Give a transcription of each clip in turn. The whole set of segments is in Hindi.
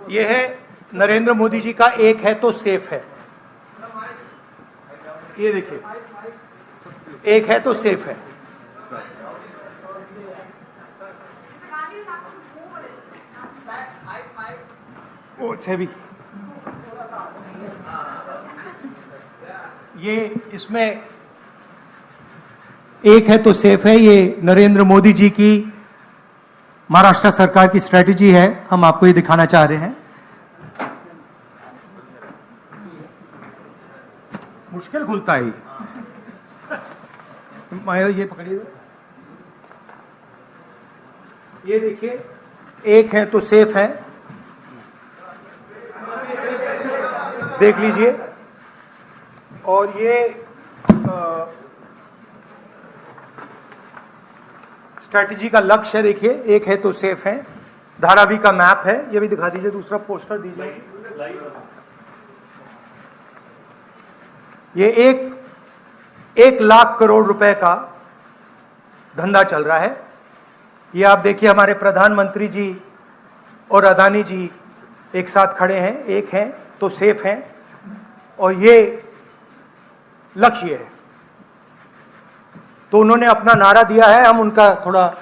ये है नरेंद्र मोदी जी का एक है तो सेफ है। ये देखिए, एक है तो सेफ है। ओ हैवी। ये इसमें एक है तो सेफ है, ये नरेंद्र मोदी जी की महाराष्ट्र सरकार की स्ट्रेटजी है। हम आपको ये दिखाना चाह रहे हैं। मुश्किल खुलता है ये पकड़िए। ये देखिए, एक है तो सेफ है, देख लीजिए। और ये स्ट्रैटेजी का लक्ष्य है, देखिए, एक है तो सेफ है। धारावी का मैप है, ये भी दिखा दीजिए। दूसरा पोस्टर दीजिए। ये 1 लाख करोड़ रुपए का धंधा चल रहा है। ये आप देखिए, हमारे प्रधानमंत्री जी और अदानी जी एक साथ खड़े हैं, एक हैं तो सेफ हैं, और ये लक्ष्य है। तो उन्होंने अपना नारा दिया है, हम उनका थोड़ा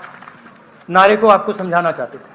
नारे को आपको समझाना चाहते थे।